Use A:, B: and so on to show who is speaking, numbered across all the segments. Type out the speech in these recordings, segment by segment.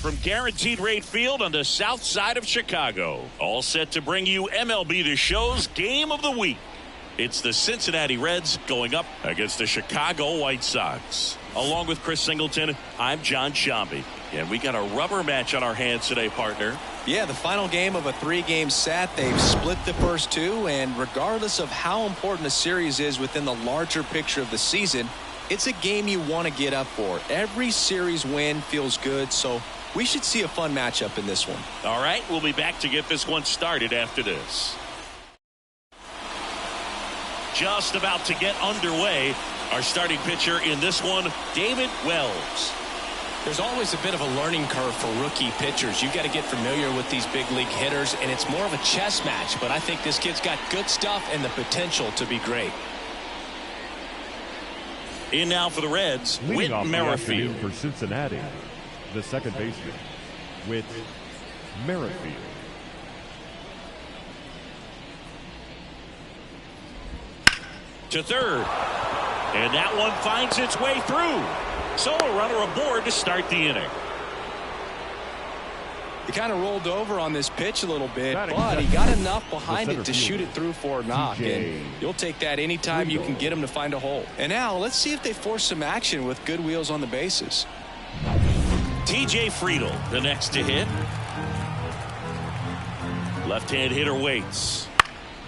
A: from Guaranteed Rate Field on the south side of Chicago. All set to bring you MLB The Show's Game of the Week. It's the Cincinnati Reds going up against the Chicago White Sox. Along with Chris Singleton, I'm John Shambi. And we got a rubber match on our hands today, partner.
B: Yeah, the final game of a 3-game set. They've split the first two, and regardless of how important a series is within the larger picture of the season, it's a game you want to get up for. Every series win feels good, so we should see a fun matchup in this one.
A: All right, we'll be back to get this one started after this. Just about to get underway. Our starting pitcher in this one, David Wells.
C: There's always a bit of a learning curve for rookie pitchers. You got to get familiar with these big league hitters, and it's more of a chess match. But I think this kid's got good stuff and the potential to be great.
A: In now for the Reds, Whit Merrifield.
D: For Cincinnati, the second baseman, Whit Merrifield.
A: To third. And that one finds its way through. So a runner aboard to start the inning.
B: He kind of rolled over on this pitch a little bit, but he got enough behind it to shoot it through for a knock. And you'll take that anytime you can get him to find a hole. And now let's see if they force some action with good wheels on the bases.
A: TJ Friedl, the next to hit. Left-hand hitter waits.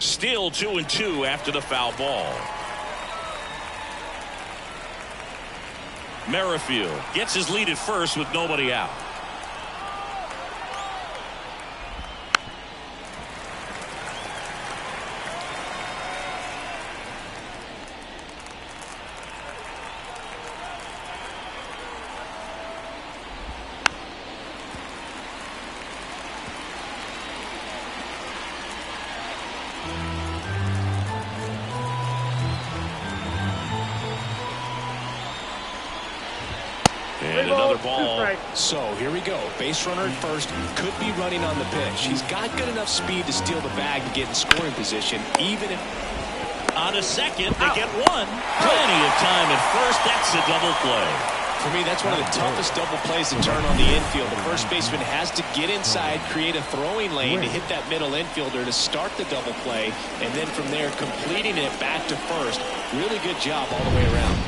A: Still 2-2 after the foul ball. Merrifield gets his lead at first with nobody out. And another ball.
C: So here we go. Base runner at first. Could be running on the pitch. He's got good enough speed to steal the bag and get in scoring position. Even if
A: on a second, they get one. Plenty of time at first. That's a double play.
C: For me, that's one of the toughest double plays to turn on the infield. The first baseman has to get inside, create a throwing lane to hit that middle infielder to start the double play, and then from there completing it back to first. Really good job all the way around.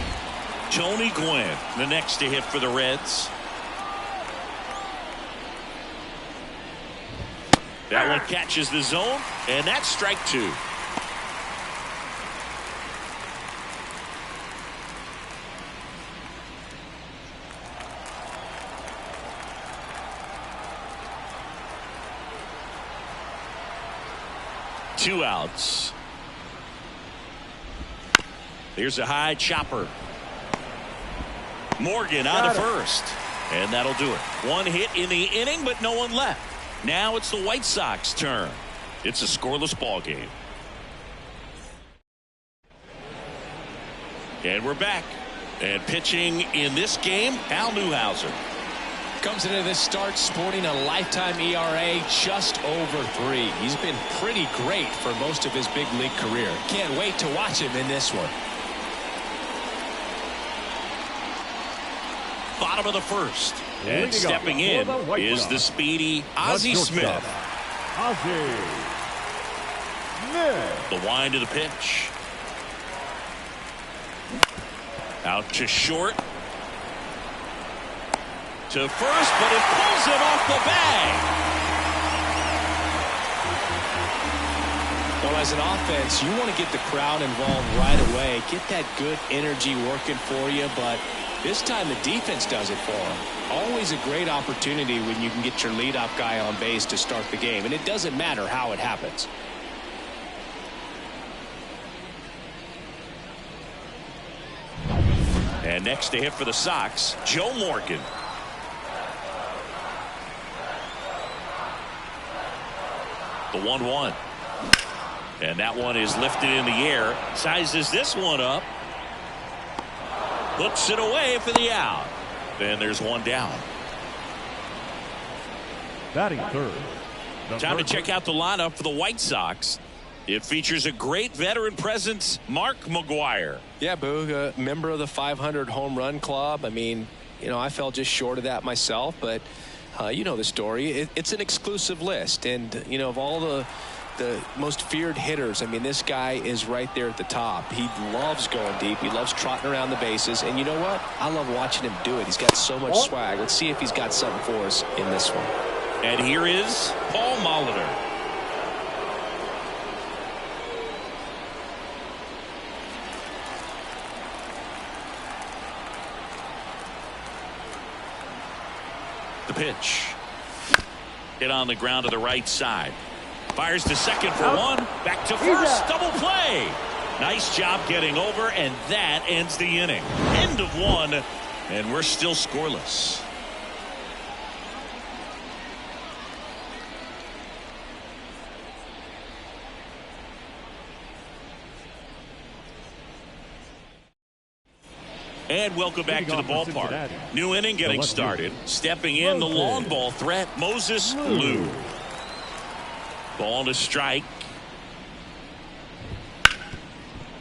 A: Tony Gwynn, the next to hit for the Reds. That one catches the zone, and that's strike two. Two outs. Here's a high chopper. Morgan on to first. And that'll do it. One hit in the inning, but no one left. Now it's the White Sox turn. It's a scoreless ball game. And we're back. And pitching in this game, Al Newhouser.
C: Comes into this start sporting a lifetime ERA just over 3. He's been pretty great for most of his big league career. Can't wait to watch him in this one.
A: Bottom of the first. And stepping in is the speedy Ozzie Smith. The wind to the pitch. Out to short. To first, but it pulls it off the bag.
C: Well, as an offense, you want to get the crowd involved right away. Get that good energy working for you, but this time the defense does it for them. Always a great opportunity when you can get your leadoff guy on base to start the game, and it doesn't matter how it happens.
A: And next to hit for the Sox, Joe Morgan. The 1-1. And that one is lifted in the air. Sizes this one up. Hooks it away for the out. Then there's one down.
D: Batting third.
A: Time to check out the lineup for the White Sox. It features a great veteran presence, Mark McGwire.
B: Yeah, Boog, a member of the 500 home run club. I mean, you know, I fell just short of that myself, but You know the story. It's an exclusive list, and you know, of all the most feared hitters, I mean, this guy is right there at the top. He loves going deep. He loves trotting around the bases, and you know what? I love watching him do it. He's got so much swag. Let's see if he's got something for us in this one.
A: And here is Paul Molitor. The pitch. Hit on the ground to the right side. Fires to second for one. Back to first. Double play. Nice job getting over, and that ends the inning. End of one, and we're still scoreless. And welcome back to the ballpark. New inning getting started. Stepping in, the long ball threat, Moses Lou. Ball to strike.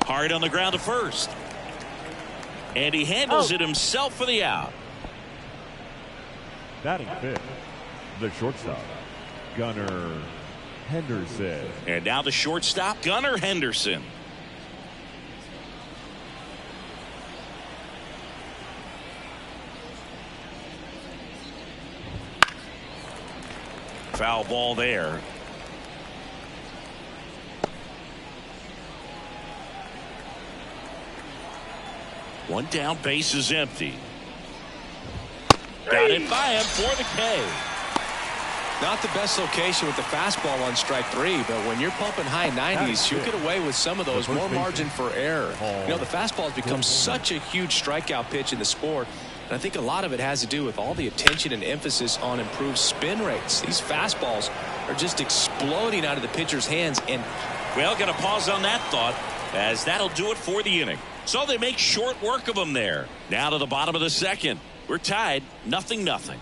A: Hard on the ground to first. And he handles it himself for the out.
D: Batting fifth, the shortstop, Gunnar Henderson.
A: And now the shortstop, Gunnar Henderson. Foul ball there. One down, base is empty. Got it by him for the K.
B: Not the best location with the fastball on strike three, but when you're pumping high 90s, you get away with some of those, more margin for error. You know, the fastball has become such a huge strikeout pitch in the sport. And I think a lot of it has to do with all the attention and emphasis on improved spin rates. These fastballs are just exploding out of the pitcher's hands. And
A: well, got to pause on that thought, as that'll do it for the inning. So they make short work of them there. Now to the bottom of the second. We're tied, 0-0.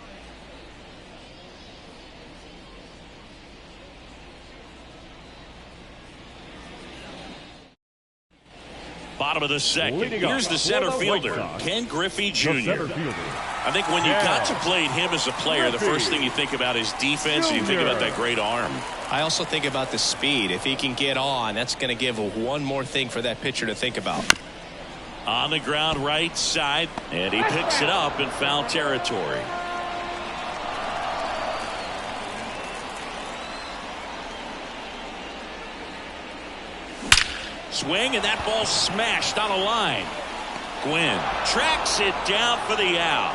A: Bottom of the second. Here's the center fielder, Ken Griffey Jr. I think when you contemplate him as a player, the first thing you think about is defense, and you think about that great arm.
B: I also think about the speed. If he can get on, that's going to give one more thing for that pitcher to think about.
A: On the ground right side, and he picks it up in foul territory. Swing, and that ball smashed on a line. Gwynn tracks it down for the out.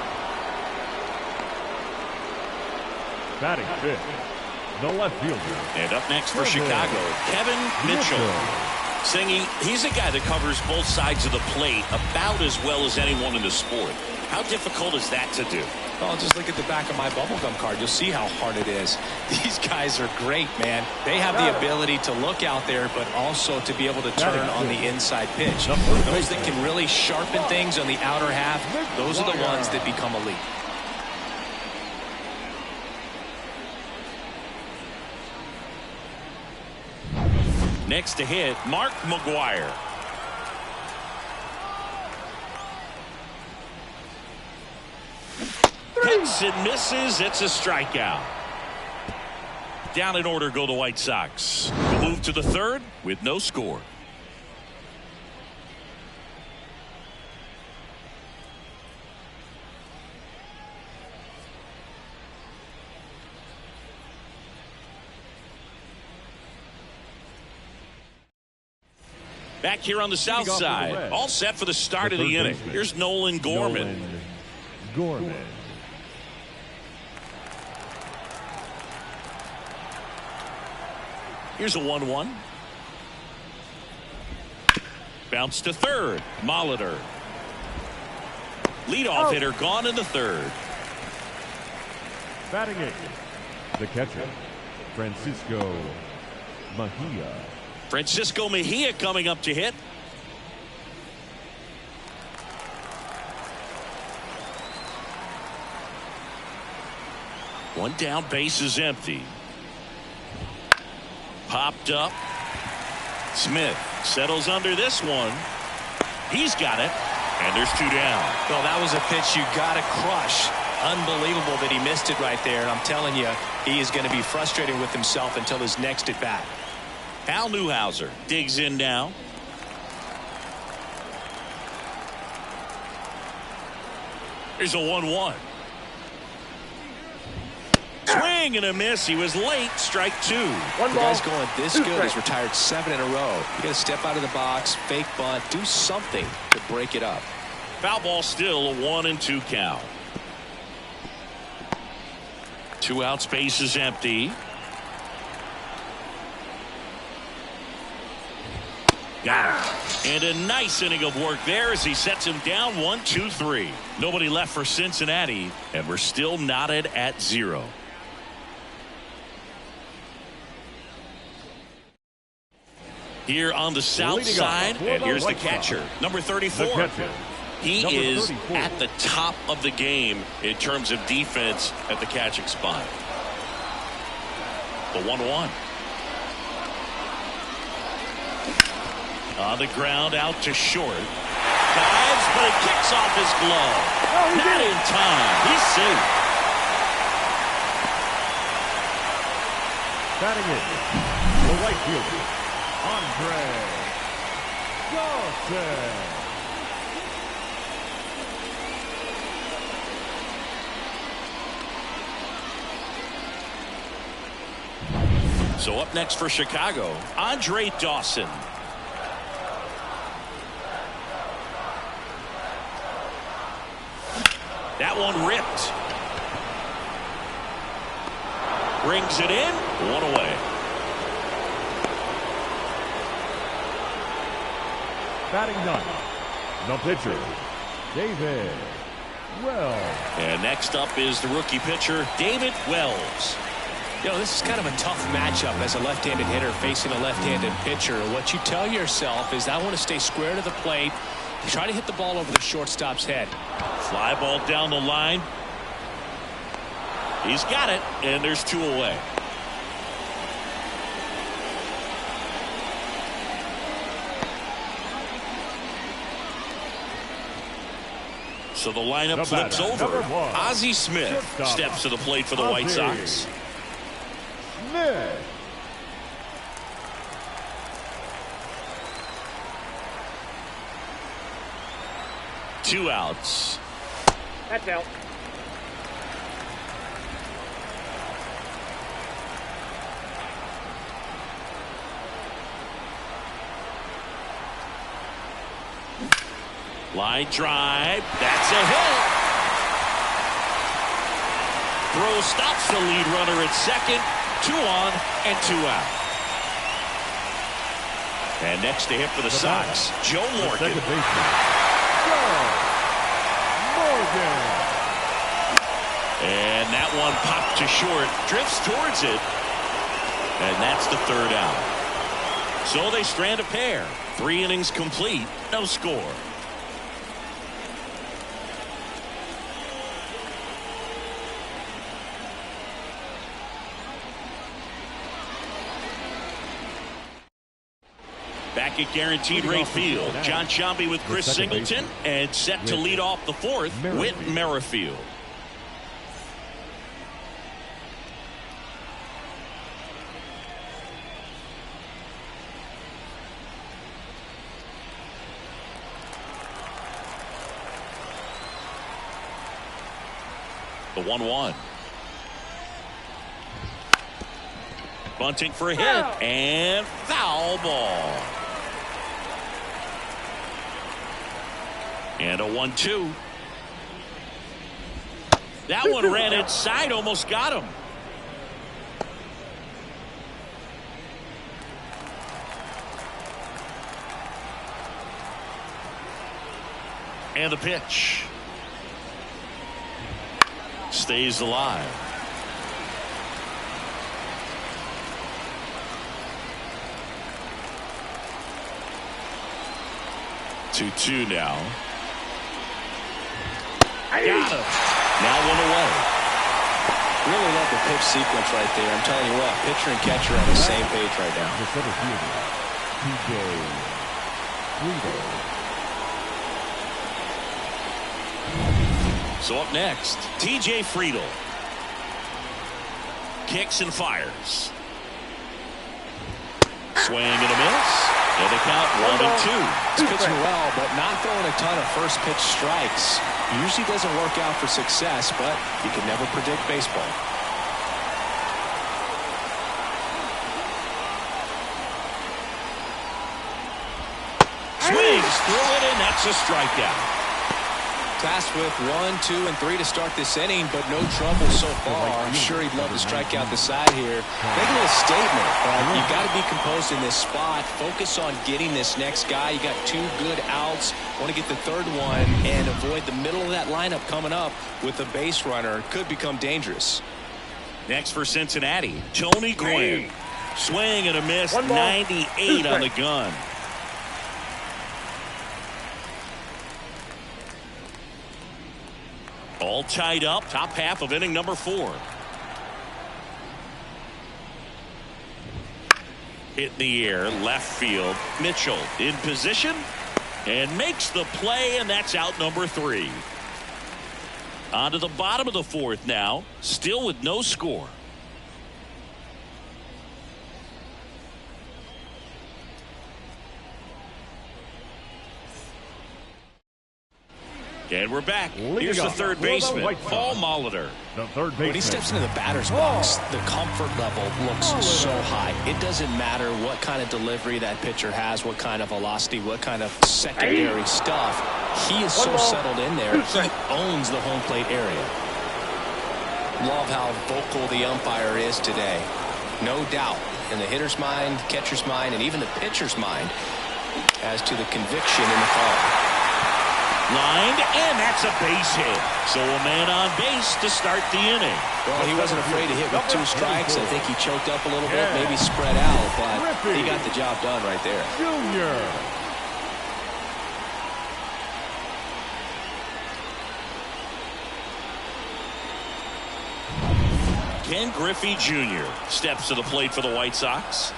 D: Batting fifth, the left fielder.
A: And up next for Chicago, Kevin Mitchell. Singy, he's a guy that covers both sides of the plate about as well as anyone in the sport. How difficult is that to do?
B: Well, just look at the back of my bubblegum card. You'll see how hard it is. These guys are great, man. They have the ability to look out there, but also to be able to turn on the inside pitch. Those that can really sharpen things on the outer half, those are the ones that become elite.
A: Next to hit, Mark McGwire. Cuts and misses. It's a strikeout. Down in order go the White Sox. We'll move to the third with no score. Back here on the south side, all set for the start of the inning. Here's Nolan Gorman. Here's a 1-1. Bounce to third. Molitor. Leadoff hitter gone in the third.
D: Batting eighth, the catcher, Francisco Mejia.
A: Francisco Mejia coming up to hit. One down, base is empty. Popped up. Smith settles under this one. He's got it. And there's two down.
B: Well, that was a pitch you got to crush.
C: Unbelievable that he missed it right there. And I'm telling you, he is going to be frustrated with himself until his next at bat.
A: Hal Newhouser digs in now. Here's a 1-1. Swing and a miss. He was late. Strike two.
B: The guy's going this good. He's retired 7 in a row. You got to step out of the box, fake bunt, do something to break it up.
A: Foul ball, still a 1-2 count. 2 outs, base is empty. Got him. And a nice inning of work there as he sets him down 1-2-3. Nobody left for Cincinnati, and we're still knotted at 0. Here on the south side, and here's the catcher, number 34. He is at the top of the game in terms of defense at the catching spot. The 1-1. On the ground, out to short. Dives, but it kicks off his glove. Not in time. He's safe.
D: Batting in, the right fielder, Andre Dawson.
A: So up next for Chicago, Andre Dawson. That one ripped. Brings it in. 1 away.
D: Batting ninth, the pitcher, David Wells.
A: And next up is the rookie pitcher, David Wells.
C: You know, this is kind of a tough matchup as a left-handed hitter facing a left-handed pitcher. What you tell yourself is, I want to stay square to the plate, try to hit the ball over the shortstop's head.
A: Fly ball down the line. He's got it, and there's 2 away. So the lineup flips over. Ozzie Smith steps to the plate for the White Sox.
D: Smith.
A: Two outs.
E: That's out.
A: Line drive. That's a hit. Throw stops the lead runner at second. 2 on and 2 out. And next to hit for the Sox, Joe Morgan.
D: Second baseman, Joe Morgan.
A: And that one popped to short. Drifts towards it. And that's the 3rd out. So they strand a pair. 3 innings complete. No score. Back at Guaranteed Rate Field, John Sciambi with Chris Singleton, and set to lead off the 4th, Whit Merrifield. The 1-1. Bunting for a hit, and foul ball. And a 1-2. That one ran inside, almost got him. And the pitch. Stays alive. Two now. Got him. Now 1 away.
B: Really love the pitch sequence right there. I'm telling you what, pitcher and catcher are on the same page right now.
D: The center fielder, TJ Guido.
A: So up next, T.J. Friedel. Kicks and fires. Swing and a miss. And the count 1-2.
C: He's pitching well, but not throwing a ton of first pitch strikes. Usually doesn't work out for success, but you can never predict baseball.
A: Swings through it, and that's a strikeout.
B: Tasked with 1, 2, and 3 to start this inning, but no trouble so far. I'm sure he'd love to strike out the side here. Make a little statement, but you got to be composed in this spot. Focus on getting this next guy. You got 2 good outs. Want to get the third one and avoid the middle of that lineup coming up with a base runner. Could become dangerous.
A: Next for Cincinnati, Tony Gwynn. Swing and a miss, 98 on the gun. All tied up, top half of inning number 4. Hit in the air, left field. Mitchell in position and makes the play, and that's out number 3. On to the bottom of the 4th now, still with no score. And we're back. Here's the third baseman, Paul Molitor.
C: When he steps into the batter's box, the comfort level looks so high. It doesn't matter what kind of delivery that pitcher has, what kind of velocity, what kind of secondary stuff. He is so settled in there. He owns the home plate area. Love how vocal the umpire is today. No doubt in the hitter's mind, catcher's mind, and even the pitcher's mind as to the conviction in the call.
A: Lined, and that's a base hit. So a man on base to start the inning.
C: Well, he wasn't afraid to hit with 2 strikes. I think he choked up a little bit, maybe spread out, but he got the job done right there.
D: Junior.
A: Ken Griffey Jr. steps to the plate for the White Sox.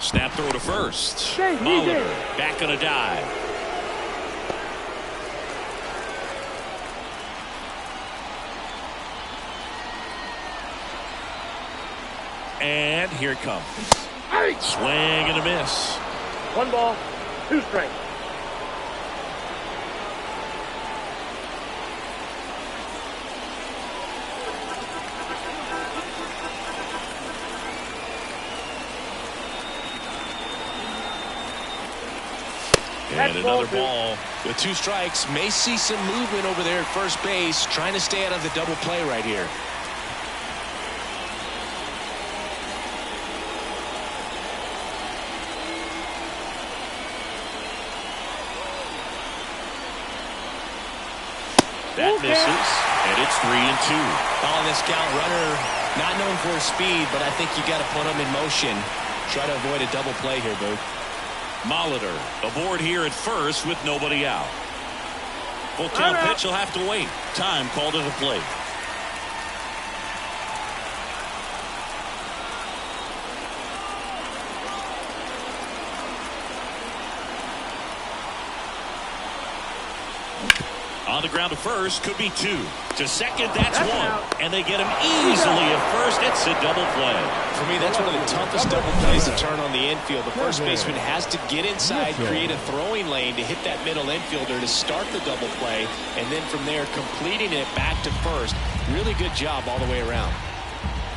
A: Snap throw to first. Molitor back on a dive. And here it comes. Swing and a miss.
D: 1 ball, 2 strikes.
A: And another ball.
C: With 2 strikes, may see some movement over there at first base, trying to stay out of the double play right here.
A: That misses, and it's 3-2.
C: On this count, runner not known for his speed, but I think you got to put him in motion. Try to avoid a double play here, Booth.
A: Molitor aboard here at first with nobody out. Full count pitch will have to wait. Time called to the plate. On the ground to first, could be 2. To second, that's 1. And they get him easily at first. It's a double play.
C: For me, that's one of the toughest double plays to turn on the infield. The first baseman has to get inside, create a throwing lane to hit that middle infielder to start the double play, and then from there, completing it back to first. Really good job all the way around.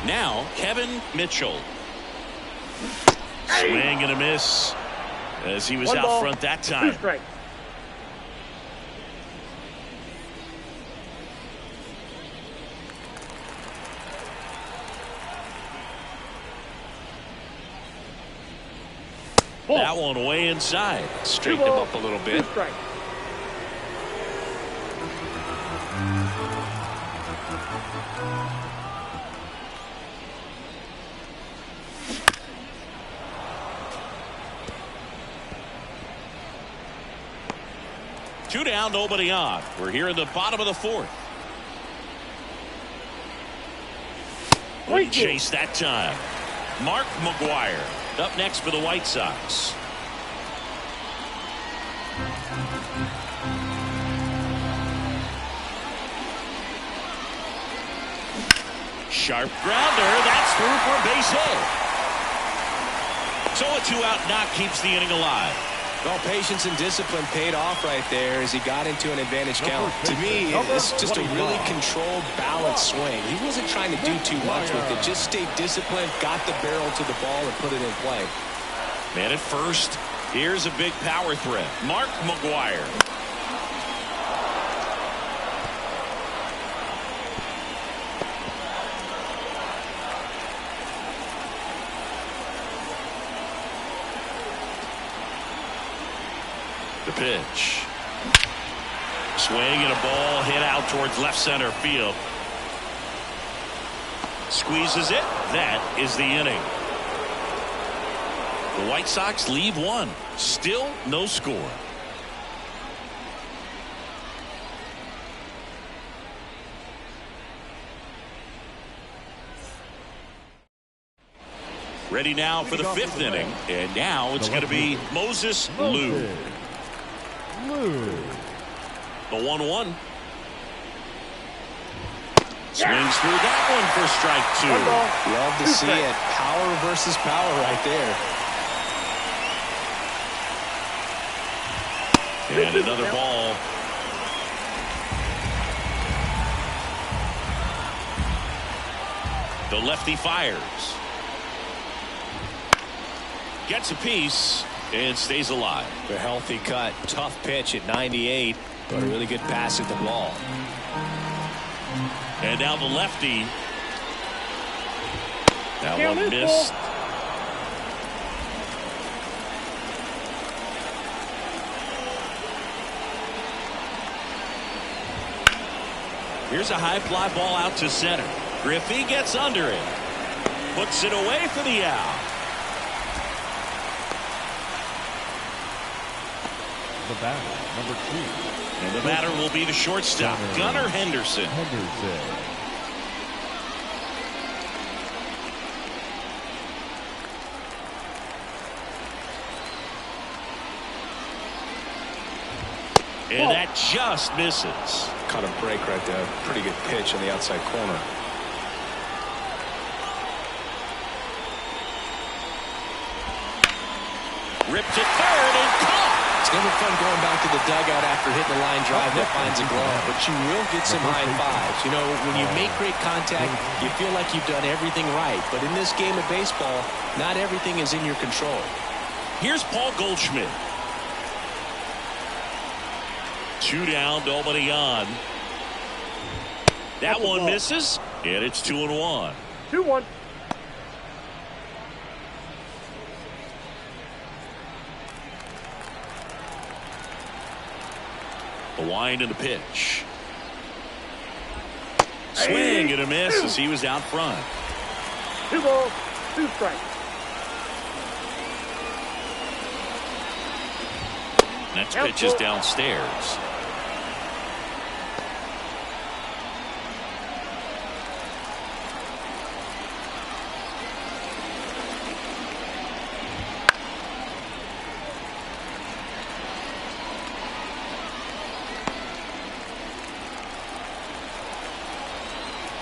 A: Now, Kevin Mitchell. Swing and a miss as he was out front that time.
D: 2 strikes.
A: That one way inside.
C: Straighten him up a little bit.
D: 2 strikes.
A: Two down, nobody on. We're here in the bottom of the 4th. Good chase that time. Mark McGuire up next for the White Sox. sharp grounder. That's through for a base hit. So a 2-out knock keeps the inning alive.
B: Well, patience and discipline paid off right there as he got into an advantage count. To me, it's just a really controlled, balanced swing. He wasn't trying to do too much with it. Just stayed disciplined, got the barrel to the ball, and put it in play.
A: Man at first. Here's a big power threat. Mark McGwire. The pitch. Swing and a ball hit out towards left center field. Squeezes it. That is the inning. The White Sox leave one. Still no score. Ready now for the fifth inning. And now it's going to be Moses Lou. The 1-1. Swings through that one for strike two.
B: Love to see it. Power versus power right there.
A: And another ball. The lefty fires. Gets a piece and stays alive.
B: A healthy cut. Tough pitch at 98, but a really good pass at the ball.
A: And now the lefty. That one missed. Here's a high fly ball out to center. Griffey gets under it. Puts it away for the out.
D: The batter, number 2.
A: And the batter will be the shortstop, Gunnar Henderson. And that just misses.
B: Cut a break right there. Pretty good pitch in the outside corner.
A: Ripped to third and caught.
B: It's never fun going back to the dugout after hitting a line drive that finds a glove, but you will get some high fives. You know, when you make great contact, you feel like you've done everything right. But in this game of baseball, not everything is in your control.
A: Here's Paul Goldschmidt. 2 down, nobody on. That one misses, and it's 2-1.
D: 2-1.
A: The wind and the pitch. Swing and a miss as he was out front.
D: 2 balls, 2 strikes.
A: Next pitch is downstairs.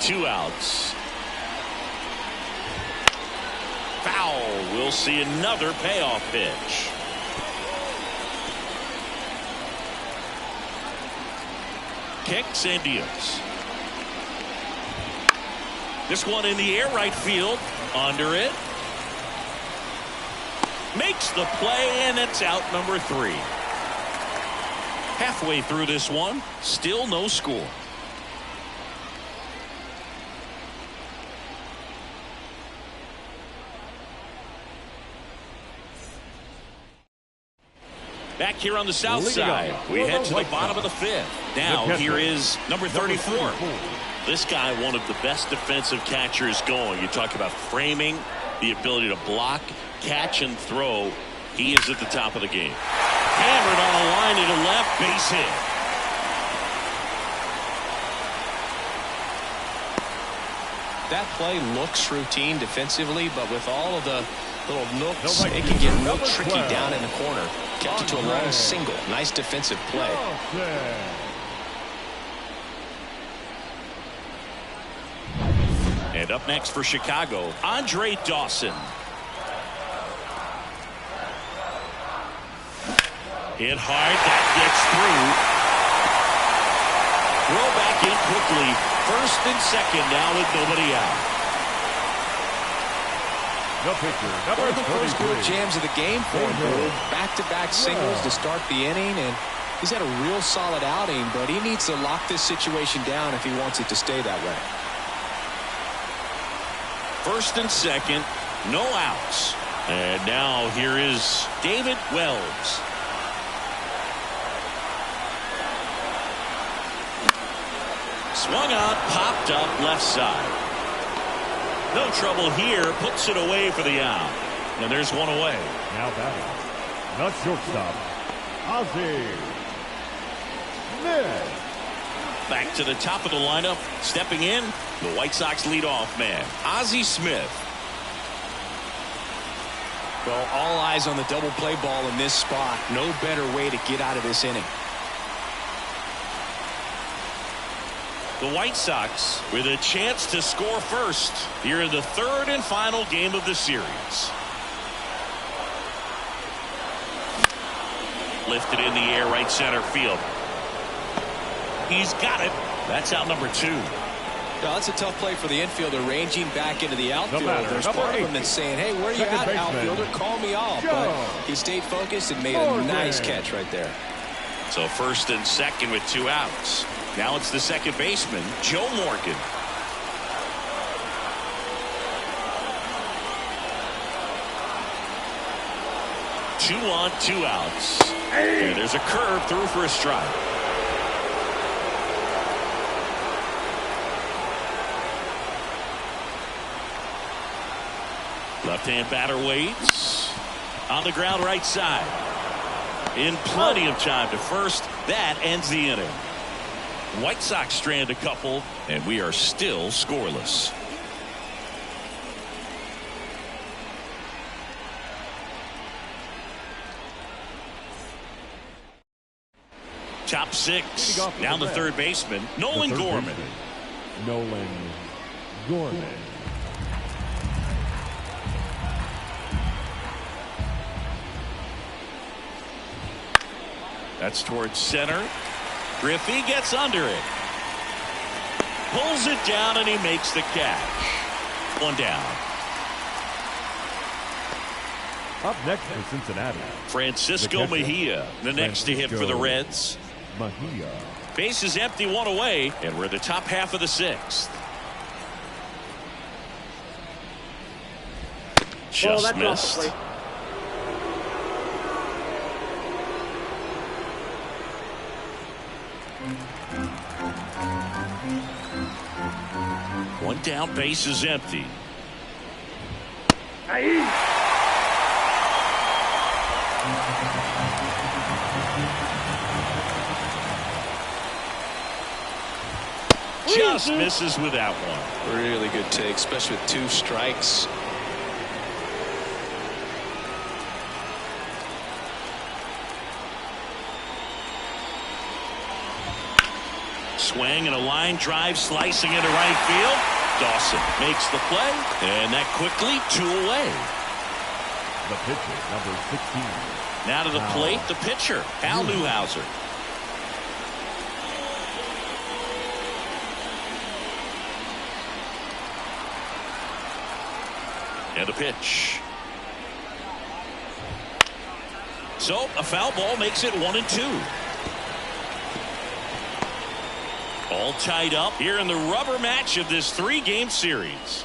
A: Two outs. Foul. We'll see another payoff pitch. Kicks and deals. This one in the air, right field. Under it. Makes the play, and it's out number 3. Halfway through this one, still no score. Back here on the south side, we head to the bottom of the 5th. Now here is number 34. This guy, one of the best defensive catchers going. You talk about framing, the ability to block, catch, and throw. He is at the top of the game. Hammered on a line to the left, base hit.
B: That play looks routine defensively, but with all of the little nooks, it can get real tricky down in the corner. Kept it to a long single. Nice defensive play.
A: And And up next for Chicago, Andre Dawson. Hit hard. That gets through. Throw back in quickly. First and second now with nobody out.
D: The pitcher,
B: One
D: number
B: of the first real
D: 33.
B: jams of the game for him. Back-to-back singles to start the inning, and he's had a real solid outing, but he needs to lock this situation down if he wants it to stay that way.
A: First and second, no outs. And now here is David Wells. Swung on, popped up left side. No trouble here, puts it away for the out. And there's one away.
D: Now batting, the shortstop, Ozzie Smith.
A: Back to the top of the lineup, stepping in, the White Sox leadoff man, Ozzie Smith.
B: Well, all eyes on the double play ball in this spot. No better way to get out of this inning.
A: The White Sox with a chance to score first here in the third and final game of the series. Lifted in the air, right center field. He's got it. That's out number 2.
B: No, that's a tough play for the infielder, ranging back into the outfield.
D: batter,
B: There's
D: number
B: part of him
D: 8.
B: that's saying, hey, where are you
D: Second
B: at,
D: baseman,
B: outfielder? Call me off.
D: Joe
B: But he stayed focused and made a
D: Morgan.
B: nice catch right there.
A: So first and second with 2 outs. Now it's the second baseman, Joe Morgan. Two on, 2 outs. And there's a curve through for a strike. Left-hand batter waits. On the ground right side. In plenty of time to first. That ends the inning. White Sox strand a couple, and we are still scoreless. Top 6. Now the third baseman, Nolan Gorman.
D: Nolan Gorman.
A: That's towards center. Griffey gets under it. Pulls it down, and he makes the catch. One down.
D: Up next for Cincinnati,
A: Francisco
D: The catcher,
A: Mejia, the next to hit for the
D: Francisco
A: Reds.
D: Mejia.
A: Base is empty, 1 away, and we're in the top half of the 6th. Just missed. One down, base is empty. Just misses with that one.
B: Really good take, especially with 2 strikes.
A: Swing and a line drive slicing into right field. Dawson makes the play, and that quickly 2 away.
D: The pitcher, number 16.
A: Now to the plate, the pitcher, Hal Newhouser. And a pitch. So a foul ball makes it 1-2. All tied up here in the rubber match of this 3-game series.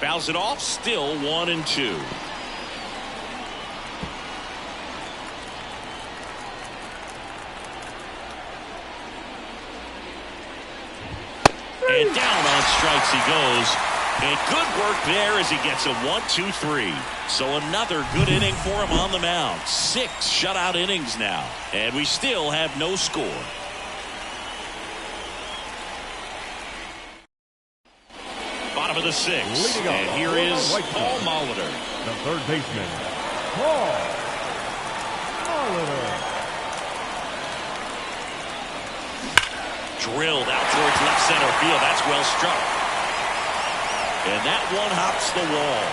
A: Fouls it off, still 1-2. And down on strikes he goes. And good work there as he gets a 1-2-3. So another good inning for him on the mound. 6 shutout innings now. And we still have no score. Bottom of the 6th. And here is Paul Molitor.
D: The third baseman, Paul Molitor.
A: Drilled out towards left center field. That's well struck. And that one hops the wall.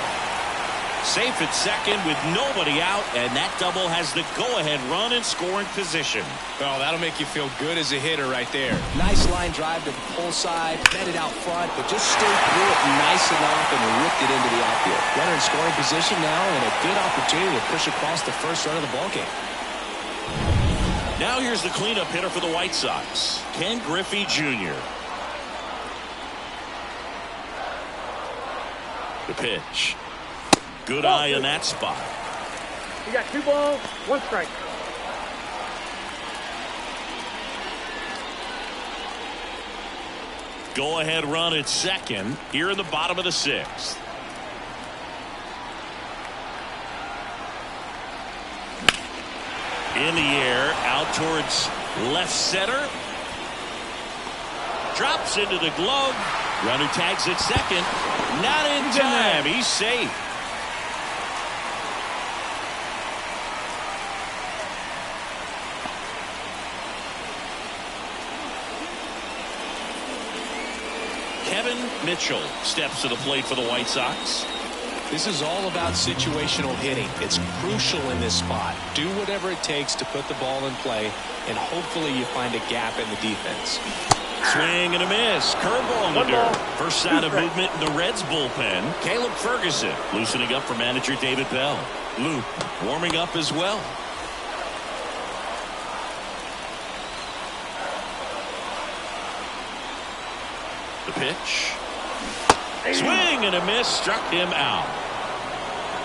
A: Safe at second with nobody out, and that double has the go-ahead run in scoring position.
C: Oh, that'll make you feel good as a hitter right there.
B: Nice line drive to the pull side, met it out front, but just stayed through it nice enough and ripped it into the outfield. Runner in scoring position now, and a good opportunity to push across the first run of the ballgame.
A: Now here's the cleanup hitter for the White Sox, Ken Griffey Jr. The pitch. Good eye in that spot.
E: You got 2 balls, 1 strike.
A: Go ahead run at second here in the bottom of the 6th. In the air out towards left center. Drops into the glove. Runner tags at second. Not in time. He's safe. Kevin Mitchell steps to the plate for the White Sox.
B: This is all about situational hitting. It's crucial in this spot. Do whatever it takes to put the ball in play, and hopefully you find a gap in the defense.
A: Swing and a miss. Curveball in the dirt. First sign of movement in the Reds bullpen. Caleb Ferguson loosening up for manager David Bell. Luke warming up as well. The pitch. Swing and a miss. Struck him out.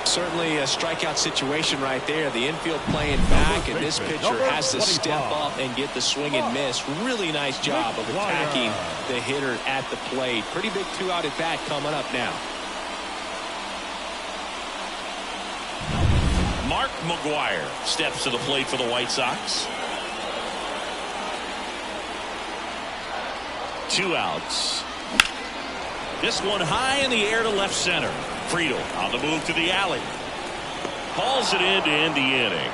B: Certainly a strikeout situation right there. The infield playing back, and this pitcher has to step up and get the swing and miss. Really nice job of attacking the hitter at the plate. Pretty big 2-out at bat coming up now.
A: Mark McGuire steps to the plate for the White Sox. 2 outs. This one high in the air to left center. Friedel on the move to the alley. Hauls it in to end the inning.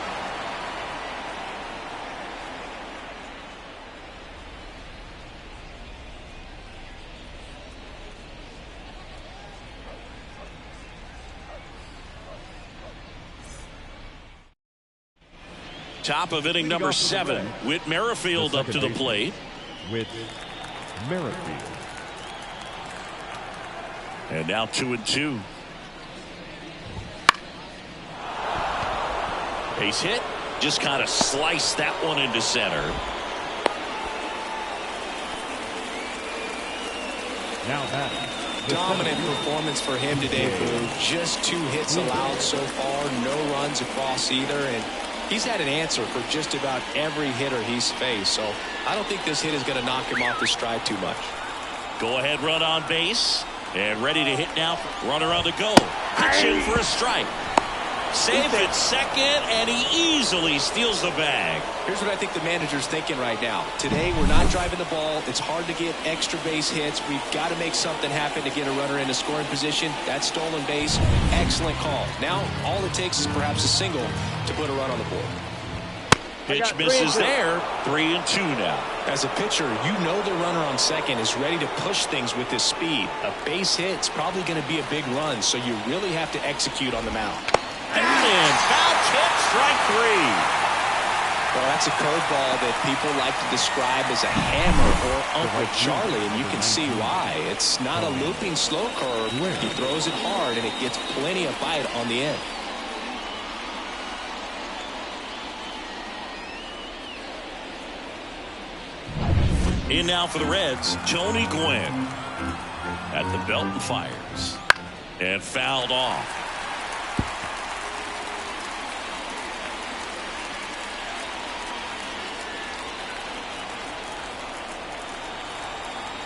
A: Top of inning number 7. Whit Merrifield up to the plate.
D: Whit Merrifield.
A: And now 2-2. Base hit. Just kind of sliced that one into center.
D: Now batting.
B: Dominant performance for him today, Boo. Just 2 hits allowed so far. No runs across either. And he's had an answer for just about every hitter he's faced. So I don't think this hit is going to knock him off his stride too much.
A: Go ahead run on base. And ready to hit now. Runner on the go. Pitch in for a strike. Safe at second, and he easily steals the bag.
B: Here's what I think the manager's thinking right now. Today, we're not driving the ball. It's hard to get extra base hits. We've got to make something happen to get a runner in a scoring position. That stolen base, excellent call. Now, all it takes is perhaps a single to put a run on the board.
A: Pitch misses there. 3-2 now.
B: As a pitcher, you know the runner on second is ready to push things with his speed. A base hit's probably going to be a big run, so you really have to execute on the mound.
A: And foul tip, strike 3.
B: Well, that's a curveball that people like to describe as a hammer or Uncle Charlie, and you can see why. It's not a looping slow curve. He throws it hard, and it gets plenty of bite on the end.
A: In now for the Reds, Tony Gwynn at the belt and fires. And fouled off.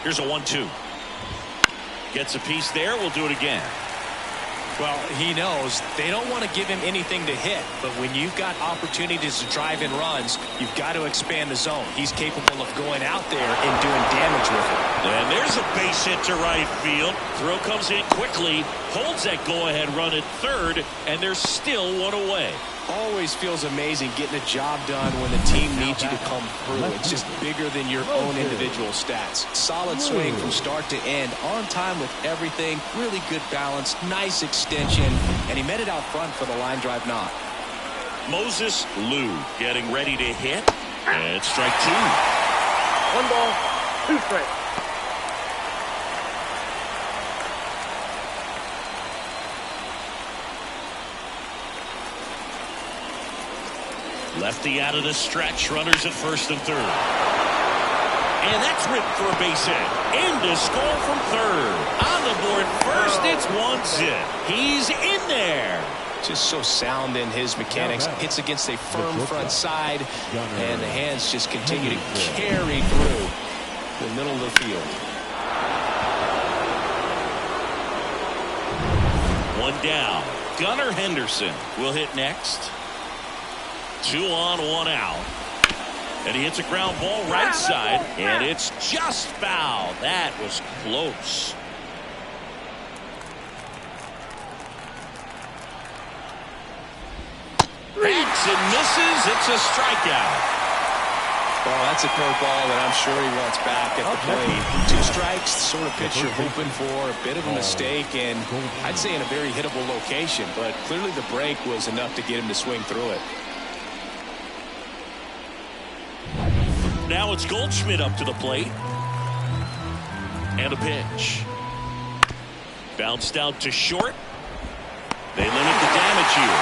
A: Here's a 1-2. Gets a piece there. We'll do it again.
B: Well, he knows they don't want to give him anything to hit, but when you've got opportunities to drive in runs, you've got to expand the zone. He's capable of going out there and doing damage with it.
A: And there's a base hit to right field. Throw comes in quickly, holds that go-ahead run at third, and they're still one away.
C: Always feels amazing getting a job done when the team needs you to come through. It's just bigger than your own individual stats. Solid swing from start to end, on time with everything, really good balance, nice extension, and he met it out front for the line drive knock.
A: Moses Lou getting ready to hit, and strike two.
E: 1 ball, 2 strikes.
A: Lefty out of the stretch, runners at first and third. And that's ripped for a base hit. In to score from third. On the board first, it's 1-0. He's in there.
C: Just so sound in his mechanics. Hits against a firm front side, and the hands just continue to carry through the middle of the field.
A: One down. Gunnar Henderson will hit next. 2 on, 1 out. And he hits a ground ball right side, and it's just foul. That was close. Hacks and misses. It's a strikeout.
C: Well, that's a curveball that I'm sure he wants back at the plate. 2 strikes, the sort of pitch you're hoping for. A bit of a mistake, and I'd say in a very hittable location, but clearly the break was enough to get him to swing through it.
A: Now it's Goldschmidt up to the plate. And a pitch. Bounced out to short. They limit the damage here.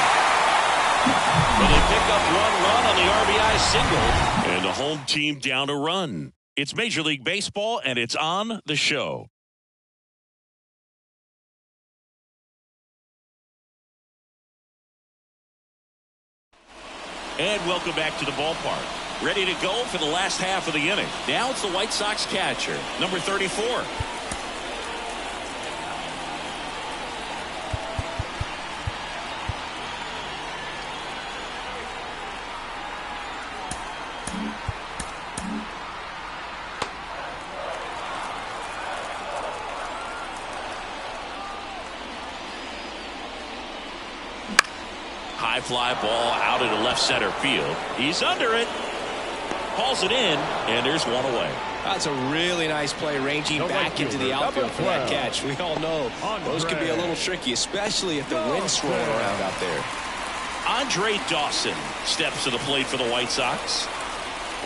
A: But they pick up 1 run on the RBI single. And the home team down a run. It's Major League Baseball, and it's on the show. And welcome back to the ballpark. Ready to go for the last half of the inning. Now it's the White Sox catcher, number 34. High fly ball out into left center field. He's under it. Hauls it in, and there's 1 away.
C: That's a really nice play, ranging back into the outfield for that catch. We all know those can be a little tricky, especially if the wind's swirling around out there.
A: Andre Dawson steps to the plate for the White Sox.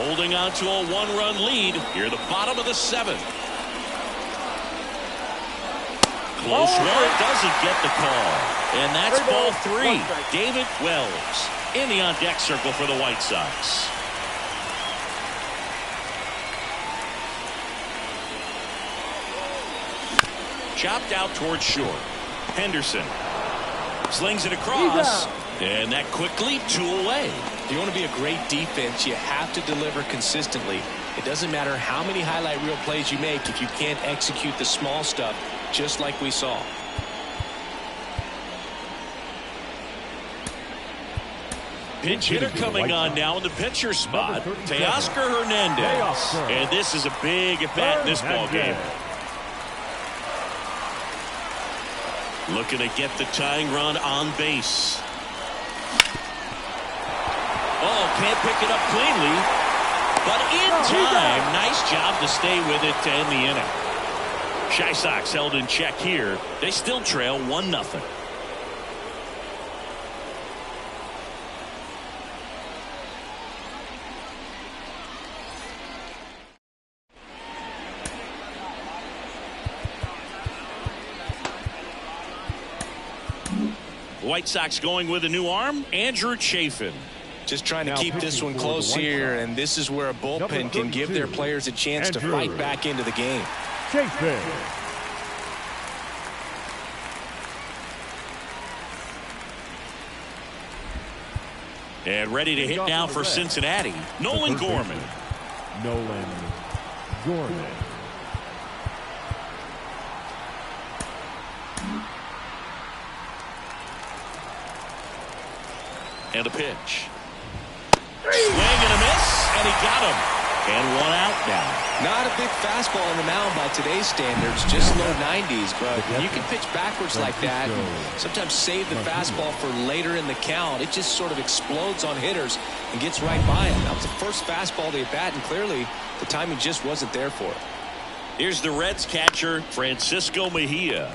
A: Holding on to a 1-run lead here at the bottom of the 7th. Close one, doesn't get the call. And that's ball 3. David Wells in the on-deck circle for the White Sox. Chopped out towards short. Henderson slings it across, and that quickly 2 away.
C: If you want to be a great defense, you have to deliver consistently. It doesn't matter how many highlight reel plays you make if you can't execute the small stuff, just like we saw.
A: Pinch hitter coming on now in the pitcher spot, Teoscar Hernandez. And this is a big at-bat in this ball game. Looking to get the tying run on base. Oh, can't pick it up cleanly. But in time, nice job to stay with it to end the inning. Chi Sox held in check here. They still trail 1-0. White Sox going with a new arm, Andrew Chafin.
C: Just trying to keep this one close here, and this is where a bullpen can give their players a chance to fight back into the game.
D: Chafin.
A: And ready to hit now for Cincinnati, Nolan Gorman.
D: Nolan Gorman.
A: And a pitch. Swing and a miss, and he got him. And one out now.
B: Not a big fastball on the mound by today's standards, just low 90s, but you can pitch backwards like that and sometimes save the fastball for later in the count. It just sort of explodes on hitters and gets right by him. That was the first fastball of the at-bat, and clearly the timing just wasn't there for it.
A: Here's the Reds catcher, Francisco Mejia.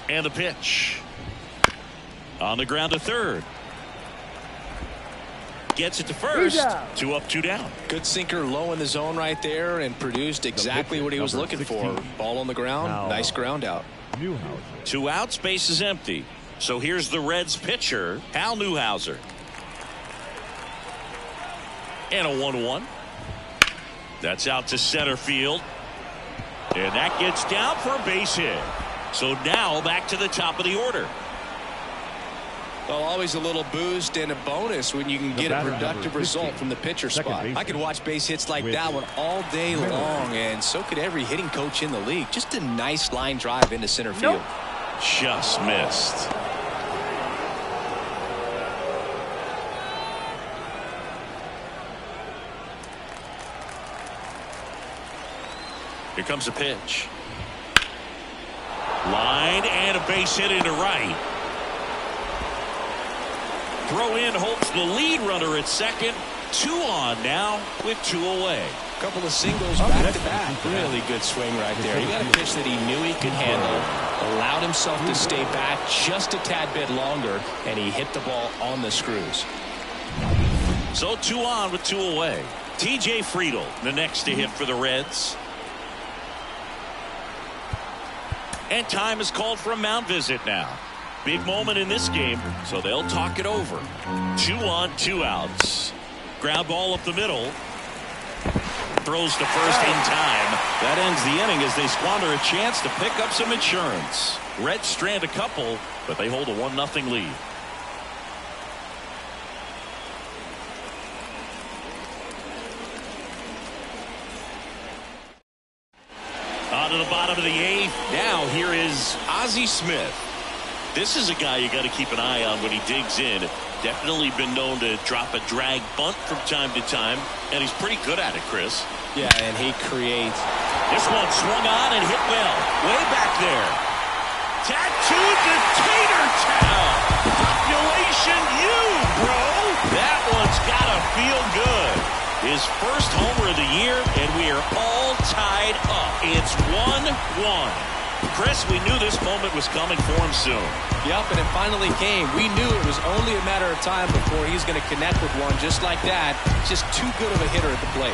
A: And the pitch. On the ground to third. Gets it to first. 2 up, 2 down.
B: Good sinker low in the zone right there and produced exactly what he was looking for. Ball on the ground. Nice ground out.
A: 2 outs, base is empty. So here's the Reds pitcher, Hal Newhouser. And a 1-1. That's out to center field. And that gets down for a base hit. So now back to the top of the order.
B: Well, always a little boost and a bonus when you can get a productive result from the pitcher spot. I could watch base hits like that one all day long, and so could every hitting coach in the league. Just a nice line drive into center field.
A: Just missed. Here comes a pitch. Line and a base hit into right. Throw in hopes the lead runner at second. 2 on now with 2 away.
B: Couple of singles back to back. Really good swing right there. He got a pitch that he knew he could handle, allowed himself to stay back just a tad bit longer, and he hit the ball on the screws.
A: So 2 on with 2 away. TJ Friedl, the next to hit for the Reds. And time is called for a mound visit now. Big moment in this game, so they'll talk it over. 2 on, 2 outs. Ground ball up the middle. Throws to first in time. That ends the inning as they squander a chance to pick up some insurance. Reds strand a couple, but they hold a 1-0 lead. On to the bottom of the 8th. Now here is Ozzie Smith. This is a guy you got to keep an eye on when he digs in. Definitely been known to drop a drag bunt from time to time, and he's pretty good at it, Chris.
B: Yeah, and he creates.
A: This one swung on and hit well. Way back there. Tattooed the tater towel. Population U, bro. That one's got to feel good. His first homer of the year, and we are all tied up. It's 1-1. Chris, we knew this moment was coming for him soon.
B: Yep, and it finally came. We knew it was only a matter of time before he's going to connect with one just like that. Just too good of a hitter at the plate.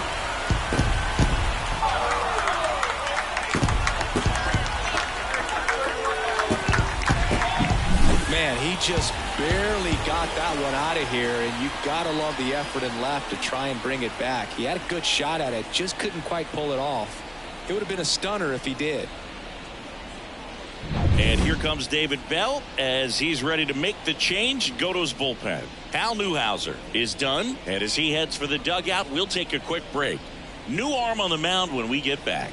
B: Man, he just barely got that one out of here, and you got to love the effort in left to try and bring it back. He had a good shot at it, just couldn't quite pull it off. It would have been a stunner if he did.
A: And here comes David Bell as he's ready to make the change and go to his bullpen. Hal Newhouser is done, and as he heads for the dugout, we'll take a quick break. New arm on the mound when we get back.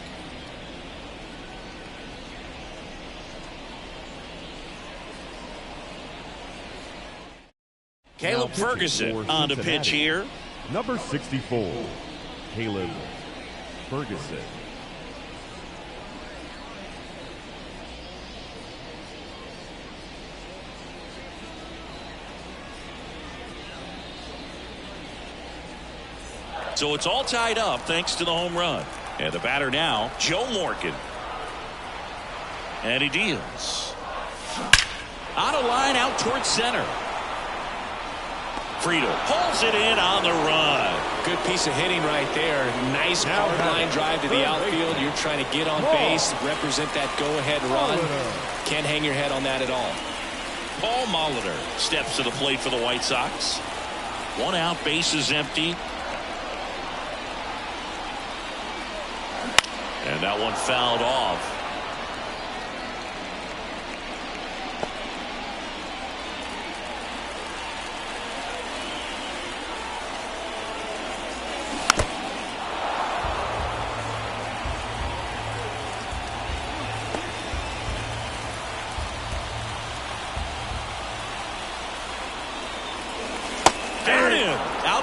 A: Caleb Ferguson on the pitch here.
D: Number 64, Caleb Ferguson.
A: So it's all tied up thanks to the home run. And the batter now, Joe Morgan. And he deals. On a line out towards center. Friedl pulls it in on the run.
B: Good piece of hitting right there. Nice hard line drive to the outfield. You're trying to get on base, represent that go-ahead run. Can't hang your head on that at all.
A: Paul Molitor steps to the plate for the White Sox. 1 out, base is empty. And that one fouled off.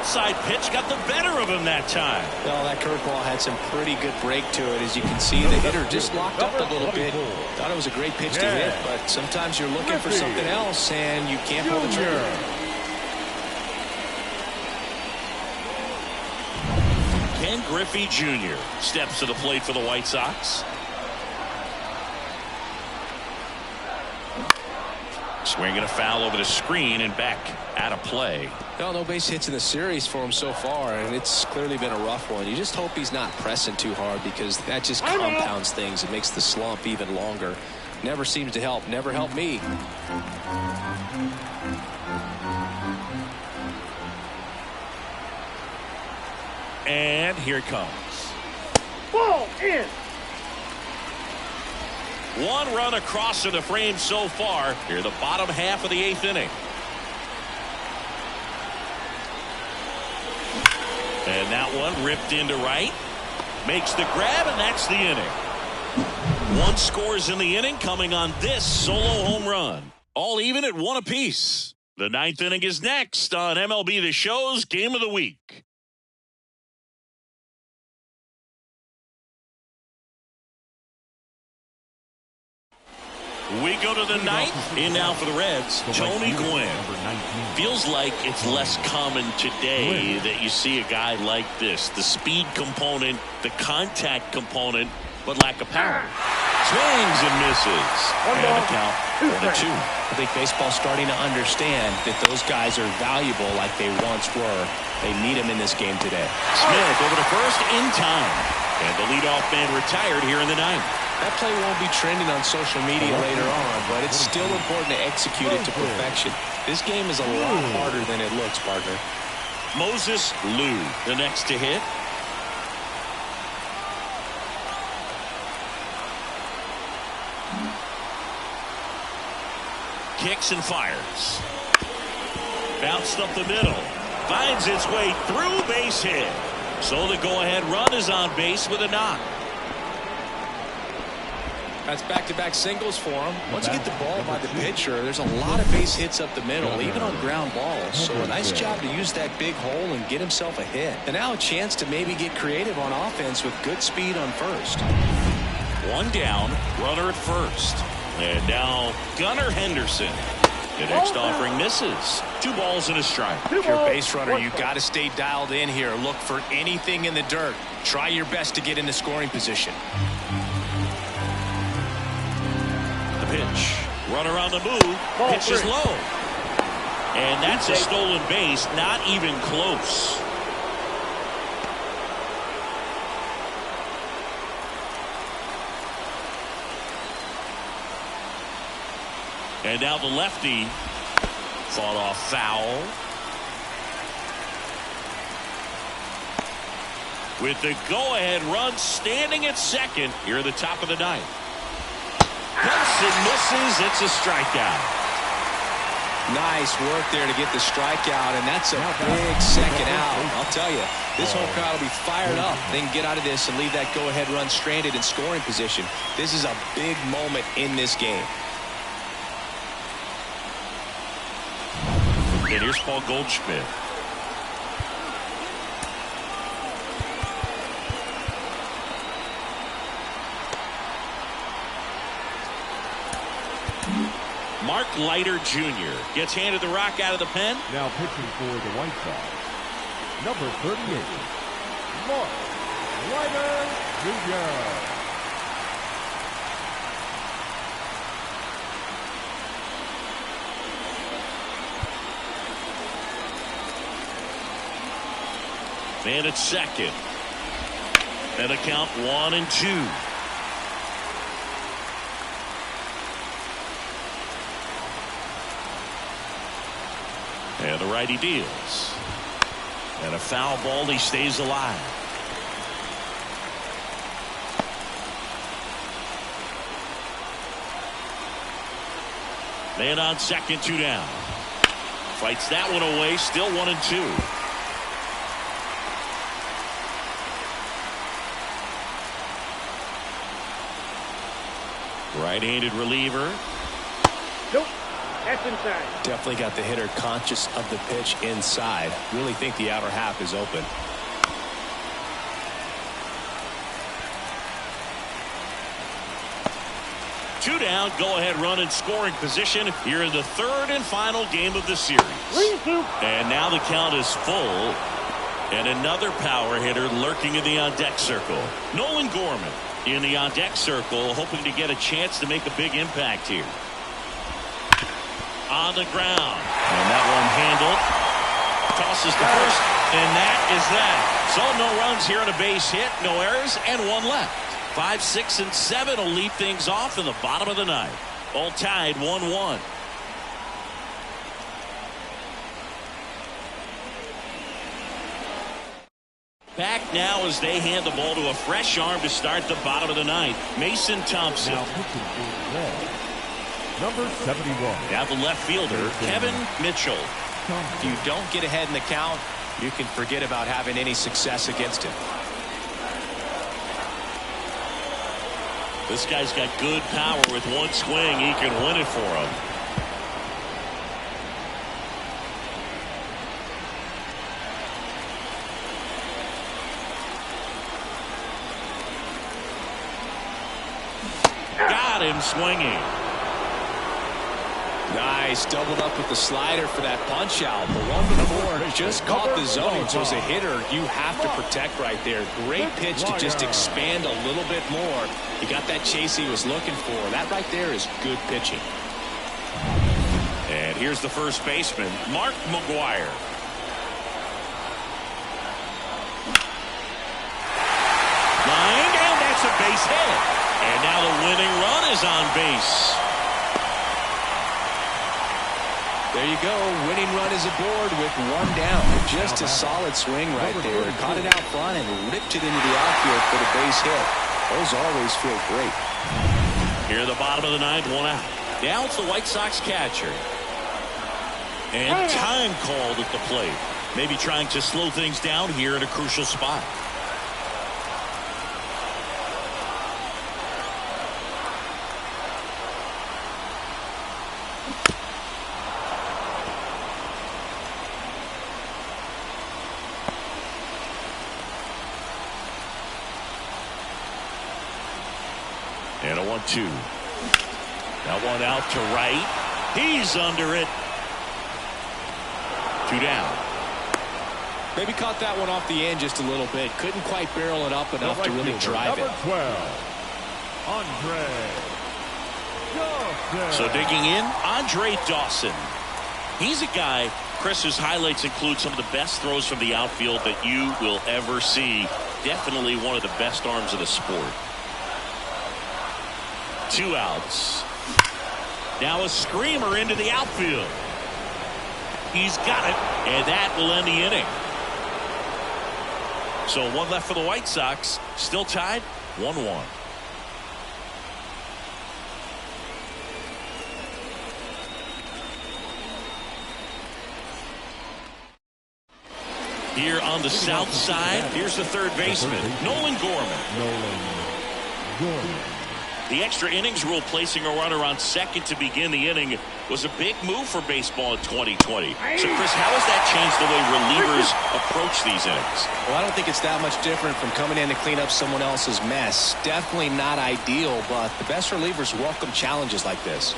A: outside pitch got the better of him that time.
C: Well, that curveball had some pretty good break to it. As you can see, the hitter just locked up a little bit. Thought it was a great pitch to hit, but sometimes you're looking for something else, and you can't pull the trigger.
A: Ken Griffey Jr. steps to the plate for the White Sox. Swinging a foul over the screen and back out of play.
B: Well, no base hits in the series for him so far, and it's clearly been a rough one. You just hope he's not pressing too hard, because that just compounds things. It makes the slump even longer. Never seems to help. Never helped me.
A: And here it comes.
E: Ball in.
A: One run across to the frame so far. Here, the bottom half of the 8th inning. And that one ripped into right. Makes the grab, and that's the inning. One scores in the inning, coming on this solo home run. All even at 1 apiece. The 9th inning is next on MLB The Show's Game of the Week. We go to the 9th. In now for the Reds, Tony Gwynn. Feels like it's less common today that you see a guy like this. The speed component, the contact component, but lack of power. Swings and misses. And a count 1-2.
C: I think baseball's starting to understand that those guys are valuable like they once were. They need them in this game today.
A: Smith over to first in time. And the leadoff man retired here in the 9th.
B: That play won't be trending on social media later on, but it's still important to execute it to perfection. This game is a lot harder than it looks, partner.
A: Moses Lou, the next to hit. Kicks and fires. Bounced up the middle. Finds its way through, base hit. So the go-ahead run is on base with a knock.
B: That's back-to-back singles for him. Once you get the ball by the pitcher, there's a lot of base hits up the middle, even on ground balls. So a nice job to use that big hole and get himself a hit. And now a chance to maybe get creative on offense with good speed on first.
A: One down, runner at first. And now Gunnar Henderson. The next offering misses. 2 balls and a strike.
C: If you're a base runner, you got to stay dialed in here. Look for anything in the dirt. Try your best to get in the scoring position.
A: Pitch. Runner on the move. Pitch is low. And that's a stolen base. Not even close. And now the lefty fought off foul. With the go-ahead run standing at second here at the top of the 9th. Hunts and misses. It's a strikeout.
B: Nice work there to get the strikeout, and that's a big second out. I'll tell you, this home crowd will be fired up. They can get out of this and leave that go-ahead run stranded in scoring position. This is a big moment in this game.
A: And here's Paul Goldschmidt. Mark Leiter Jr. gets handed the rock out of the pen.
D: Now pitching for the White Sox, number 38, Mark Leiter Jr.
A: Man at second. And a count 1-2. And the righty deals. And a foul ball. He stays alive. Man on second, 2 down. Fights that one away. Still 1-2. Right-handed reliever.
E: Nope. That's inside.
C: Definitely got the hitter conscious of the pitch inside. Really think the outer half is open.
A: Two down, go-ahead run in scoring position here in the third and final game of the series. And now the count is full. And another power hitter lurking in the on-deck circle. Nolan Gorman in the on-deck circle, hoping to get a chance to make a big impact here. On the ground. And that one handled. Tosses to first. And that is that. So no runs here on a base hit. No errors and one left. 5, 6, and 7 will lead things off in the bottom of the ninth. All tied 1-1. Back now as they hand the ball to a fresh arm to start the bottom of the ninth. Mason Thompson.
D: Now pitching for red, number 71.
A: Now the left fielder, Kevin Mitchell.
C: If you don't get ahead in the count, you can forget about having any success against him.
A: This guy's got good power. With one swing, he can win it for him. Got him swinging.
C: Nice, doubled up with the slider for that punch out. The one before just caught the zone, so as a hitter, you have to protect right there. Great pitch to just expand a little bit more. He got that chase he was looking for. That right there is good pitching.
A: And here's the first baseman, Mark McGuire. Line, and that's a base hit. And now the winning run is on base.
C: There you go. Winning run is aboard with one down. Just a solid swing right there. Caught it out front and ripped it into the outfield for the base hit. Those always feel great.
A: Here at the bottom of the ninth, one out. Now it's the White Sox catcher. And time called at the plate. Maybe trying to slow things down here at a crucial spot. And a 1-2. That one out to right. He's under it. 2 down.
C: Maybe caught that one off the end just a little bit. Couldn't quite barrel it up enough to really drive it.
D: Number 12, Andre Dawson.
A: So digging in, Andre Dawson. He's a guy, Chris, whose highlights include some of the best throws from the outfield that you will ever see. Definitely one of the best arms of the sport. 2 outs. Now a screamer into the outfield. He's got it, and that will end the inning. So 1 left for the White Sox. Still tied 1-1. Here on the south side, here's the third baseman, Nolan Gorman. The extra innings rule placing a runner on second to begin the inning was a big move for baseball in 2020. So, Chris, how has that changed the way relievers approach these innings?
C: Well, I don't think it's that much different from coming in to clean up someone else's mess. Definitely not ideal, but the best relievers welcome challenges like this.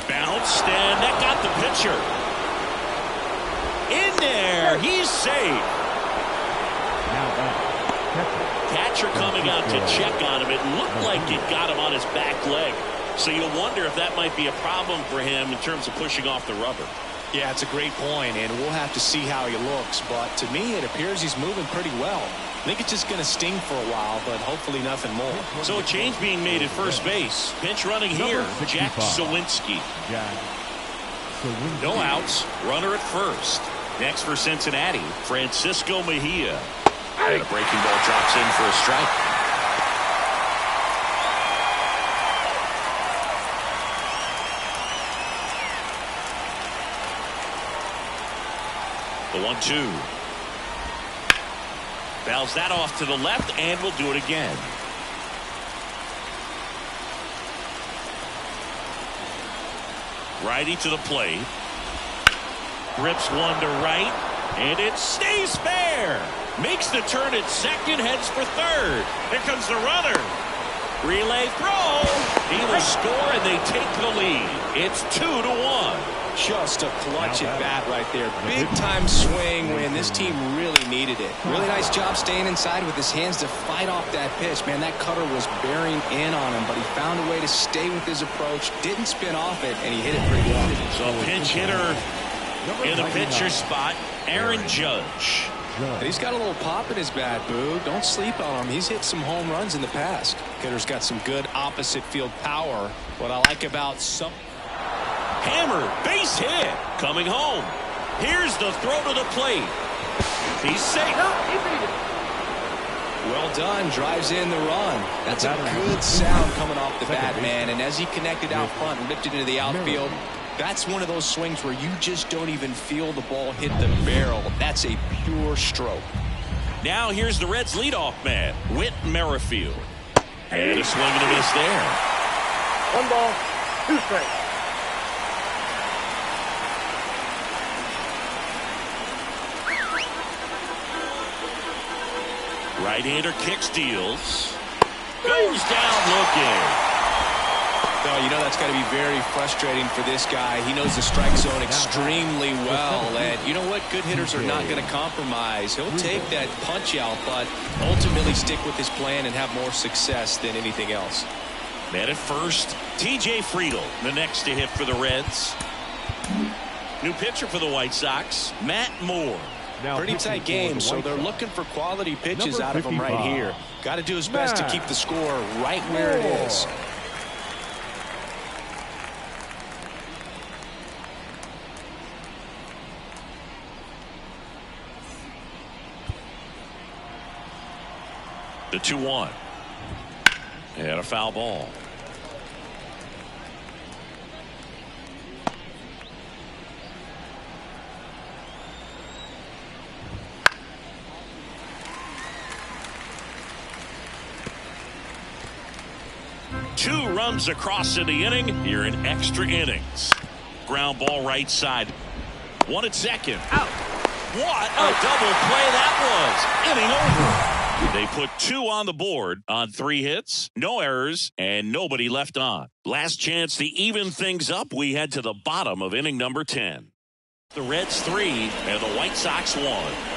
A: Bounced, and that got the pitcher. In there, he's safe.
D: Now back,
A: Catcher coming out to check on him. It looked like it got him on his back leg. So you'll wonder if that might be a problem for him in terms of pushing off the rubber.
C: Yeah, it's a great point, and we'll have to see how he looks. But to me, it appears he's moving pretty well. I think it's just going to sting for a while, but hopefully nothing more.
A: So a change being made at first base. Pinch running here, Jack Sawinski. No outs, runner at first. Next for Cincinnati, Francisco Mejia. And a breaking ball drops in for a strike. The 1-2. Fouls that off to the left, and will do it again. Righty to the plate. Rips one to right, and it stays fair. Makes the turn at second, heads for third. Here comes the runner. Relay throw. He will score, and they take the lead. It's 2-1.
B: Just a clutch at bat right there. Big time swing when this team really needed it. Really nice job staying inside with his hands to fight off that pitch. Man, that cutter was bearing in on him, but he found a way to stay with his approach, didn't spin off it, and he hit it pretty well.
A: So a pinch hitter in the pitcher spot, Aaron Judge.
B: And he's got a little pop in his bat, Boo. Don't sleep on him. He's hit some home runs in the past.
C: Hitter's got some good opposite field power. What I like about some...
A: Hammer, base hit, coming home. Here's the throw to the plate. He's safe.
B: Well done, drives in the run. That's a good sound coming off the bat, man. And as he connected out front and ripped it into the outfield, that's one of those swings where you just don't even feel the ball hit the barrel. That's a pure stroke.
A: Now here's the Reds' leadoff man, Whit Merrifield. And a swing and a miss there.
E: 1 ball, 2 strikes.
A: Right-hander kicks, deals. Goes down looking.
B: No, you know that's got to be very frustrating for this guy. He knows the strike zone extremely well. And you know what? Good hitters are not going to compromise. He'll take that punch out, but ultimately stick with his plan and have more success than anything else.
A: Man at first, T.J. Friedl, the next to hit for the Reds. New pitcher for the White Sox, Matt Moore.
B: Pretty tight game, so they're looking for quality pitches out of him right here. Got to do his best to keep the score right where it is.
A: The 2-1. And a foul ball. Two runs across in the inning. Here in extra innings. Ground ball right side. One at second. Out. What a double play that was. Inning over. They put 2 on the board on 3 hits, no errors, and nobody left on. Last chance to even things up. We head to the bottom of inning number 10. The Reds 3 and the White Sox 1.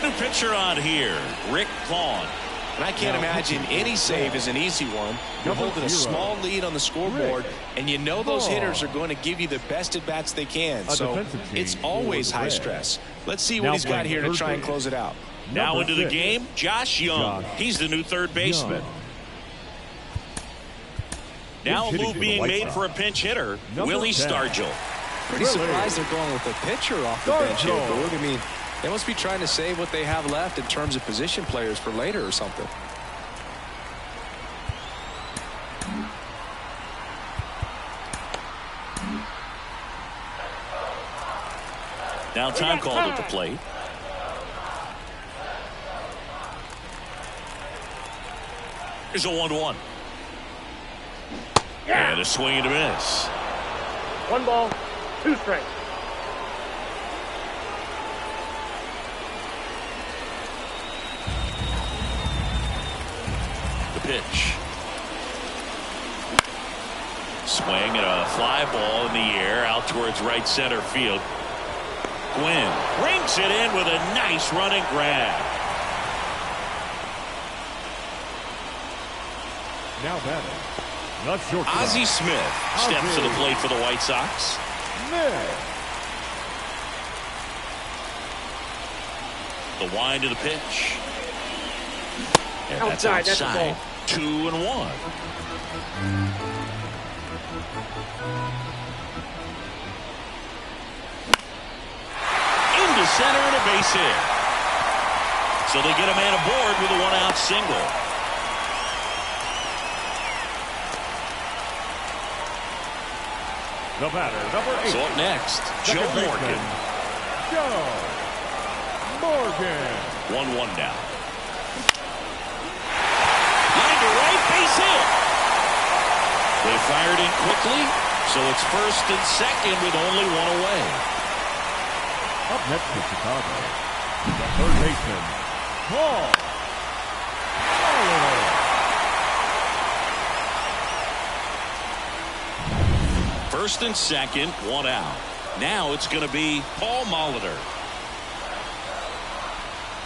A: New pitcher on here, Rick Vaughn.
B: And I can't imagine any save is an easy one. You're holding a small lead on the scoreboard, and you know those hitters are going to give you the best at-bats they can. So it's always high stress. Let's see what he's got here to try and close it out.
A: Now into the game, Josh Young. He's the new third baseman. Now a move being made for a pinch hitter, Willie Stargell.
B: Pretty surprised they're going with a pitcher off the bench here, Boog. I mean, they must be trying to save what they have left in terms of position players for later or something.
A: Now time called at the plate. Here's a 1-1. And a swing and a miss.
E: 1 ball, 2 strikes.
A: The pitch. Swing and a fly ball in the air out towards right center field. Gwynn rings it in with a nice running grab.
D: Now batting,
A: Ozzie Smith steps to the plate for the White Sox. The wind of the pitch. And that's outside. 2-1. Into center and a base hit. So they get a man aboard with a 1-out single.
D: The batter, number 8.
A: So up next, Joe Morgan.
D: Joe Morgan.
A: 1-1 now. Line to right, base hit. They fired in quickly, So it's first and second with only one away.
D: Up next for Chicago, the third baseman, Paul Molitor.
A: First and second, one out. Now it's going to be Paul Molitor.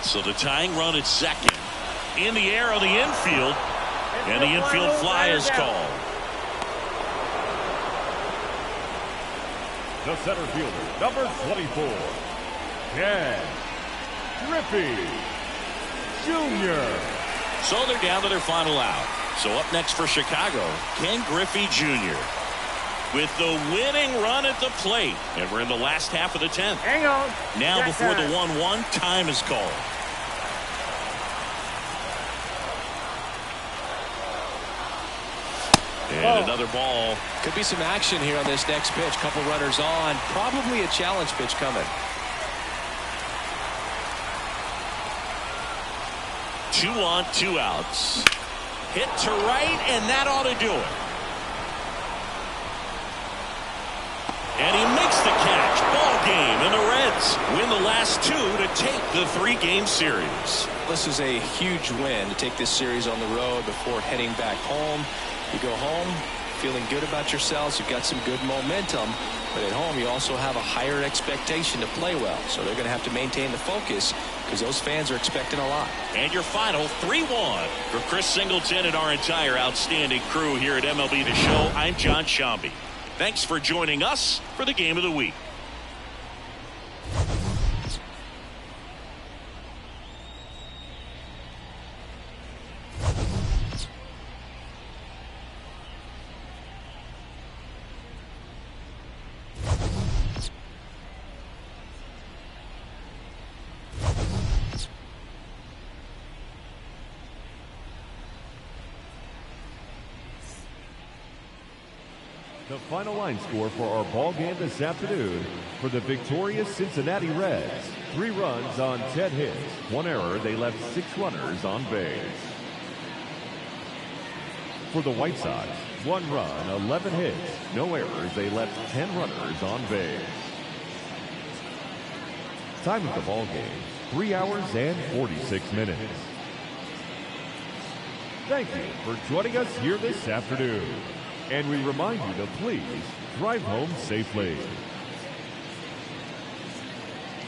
A: So the tying run at second. In the air on the infield. And the infield fly is called.
D: The center fielder, number 24, Ken Griffey Jr.
A: So they're down to their final out. So up next for Chicago, Ken Griffey Jr. with the winning run at the plate. And we're in the last half of the 10th.
E: Hang on.
A: Now
E: Check
A: before the
E: time.
A: 1-1, time is called. And another ball.
B: Could be some action here on this next pitch. Couple runners on. Probably a challenge pitch coming.
A: 2 on, 2 outs. Hit to right, and that ought to do it. And he makes the catch. Ball game, and the Reds win the last 2 to take the 3-game series.
B: This is a huge win to take this series on the road before heading back home. You go home feeling good about yourselves. You've got some good momentum. But at home, you also have a higher expectation to play well. So they're going to have to maintain the focus because those fans are expecting a lot.
A: And your final 3-1 for Chris Singleton and our entire outstanding crew here at MLB The Show. I'm John Shambi. Thanks for joining us for the Game of the Week.
D: The final line score for our ball game this afternoon for the victorious Cincinnati Reds. 3 runs on 10 hits. 1 error. They left 6 runners on base. For the White Sox, 1 run, 11 hits. No errors. They left 10 runners on base. Time of the ball game, 3 hours and 46 minutes. Thank you for joining us here this afternoon. And we remind you to please drive home safely.